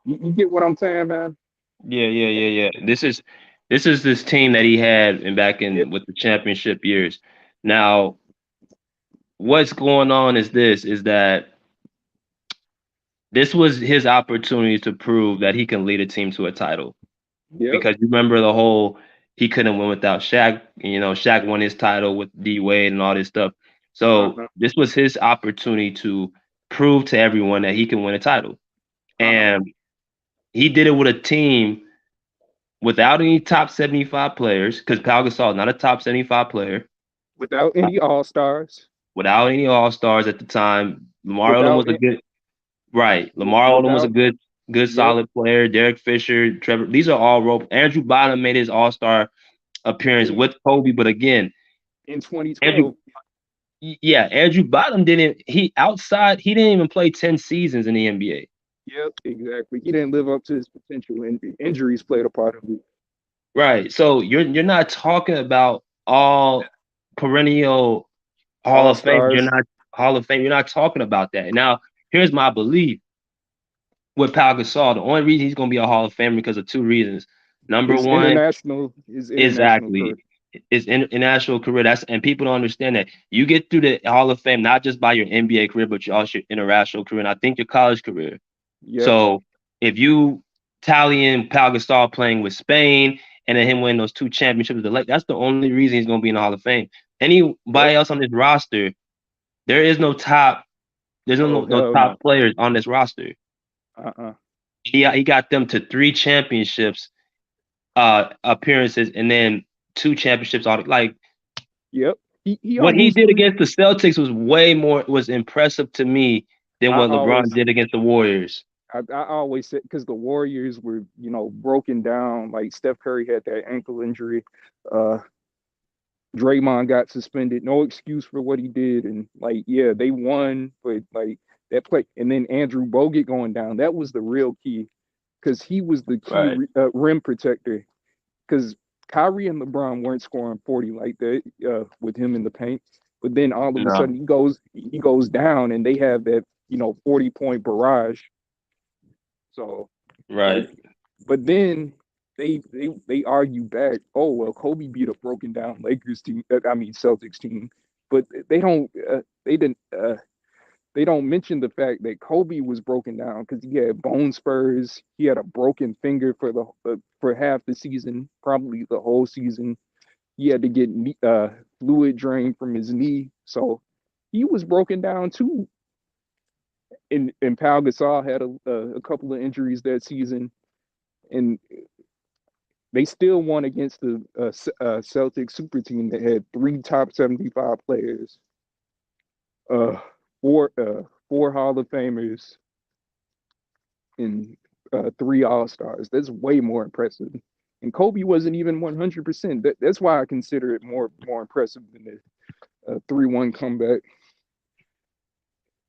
You get what I'm saying, man? Yeah. This is this team that he had in back Yep. in with the championship years. Now, what's going on is that this was his opportunity to prove that he can lead a team to a title. Yep. Because you remember the whole he couldn't win without Shaq. You know, Shaq won his title with D Wade and all this stuff. So Uh-huh. this was his opportunity to prove to everyone that he can win a title. Uh-huh. And he did it with a team without any top 75 players, because Pau Gasol is not a top 75 player, Without any All Stars, without any All Stars at the time. Lamar Odom without was a it, good right. Lamar Odom was a without good yep, solid player. Derek Fisher, Trevor. These are all role. Andrew Bynum made his All Star appearance in with Kobe, but again, in Andrew. 2012. Yeah, Andrew Bynum didn't. He outside. He didn't even play 10 seasons in the NBA. Yep, exactly. He didn't live up to his potential, and injuries played a part of it. Right. So you're not talking about all perennial Hall All of Fame. You're Stars not Hall of Fame. You're not talking about that. Now, here's my belief with Pau Gasol. The only reason he's going to be a Hall of Famer because of two reasons. Number one, his international exactly, career. is international career. That's and people don't understand that you get through the Hall of Fame not just by your NBA career, but your also your international career, and I think your college career. Yep, So if you tally in Pau Gasol playing with Spain and then him winning those two championships, that's the only reason he's going to be in the Hall of Fame. yep. Anybody else on this roster, there is no top. There's Oh no hell top no. players on this roster. Uh-uh. He got them to three championships appearances and then two championships. All like Yep. He what he almost did three. against the Celtics was impressive to me than I what LeBron always did against the Warriors. I always said because the Warriors were broken down. Like Steph Curry had that ankle injury. Uh, Draymond got suspended. No excuse for what he did, and like yeah, they won, but like that play, and then Andrew Bogut going down. That was the real key because he was the key Right. rim protector. Because Kyrie and LeBron weren't scoring 40 like that with him in the paint. But then all of a No. sudden he goes down and they have that 40-point barrage. So Right. like, but then they argue back. Oh well, Kobe beat a broken down Lakers team. I mean Celtics team, but they don't mention the fact that Kobe was broken down because he had bone spurs. He had a broken finger for half the season, probably the whole season. He had to get fluid drained from his knee, so he was broken down too. And Pau Gasol had a couple of injuries that season, and they still won against the Celtics super team that had three top 75 players, uh, four Hall of Famers, and three All Stars. That's way more impressive. And Kobe wasn't even 100%. That's why I consider it more impressive than the 3-1 comeback.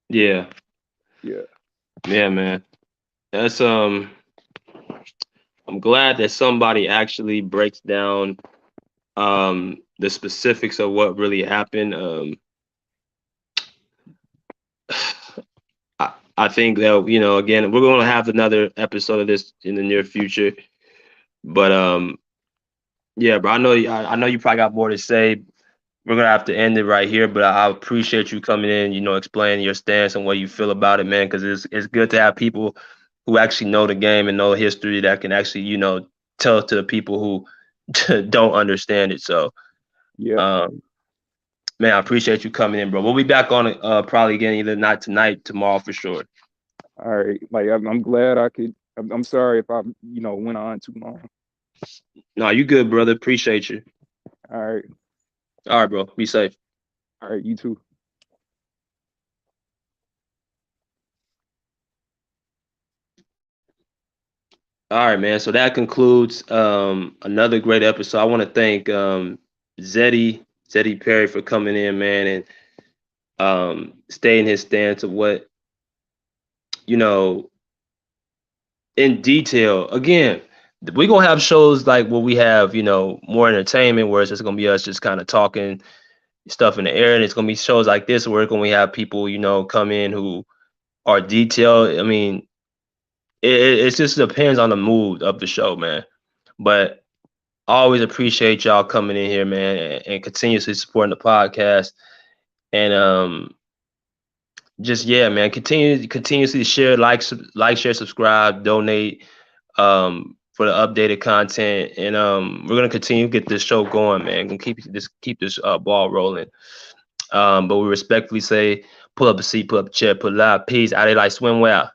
Yeah. Yeah, Yeah, man. That's I'm glad that somebody actually breaks down the specifics of what really happened. I think that again we're going to have another episode of this in the near future. But yeah, bro, I know you probably got more to say. We're gonna have to end it right here, but I appreciate you coming in, explaining your stance and what you feel about it, man, because it's good to have people who actually know the game and know history that can actually, tell to the people who don't understand it. So, yeah. um, man, I appreciate you coming in, bro. We'll be back on it probably again, either not tonight, tomorrow for sure. All right. Like I'm glad I could. I'm sorry if I went on too long. No, you good, brother. Appreciate you. All right. All right, bro. Be safe. All right. You too. All right, man. So that concludes another great episode. I want to thank Zeddy Perry for coming in, man, and stay in his stance of what, you know, in detail. Again, we're gonna have shows like where we have, more entertainment, where it's just gonna be us just kind of talking stuff in the air, and it's gonna be shows like this where when we have people, come in who are detailed. I mean, it just depends on the mood of the show, man. But I always appreciate y'all coming in here, man, and continuously supporting the podcast. And just yeah, man, continuously share, like, share, subscribe, donate for the updated content, and we're gonna continue to get this show going, man. Gonna keep this ball rolling. But we respectfully say, pull up a seat, pull up a chair, pull it out. Peace. Out there like swimwear.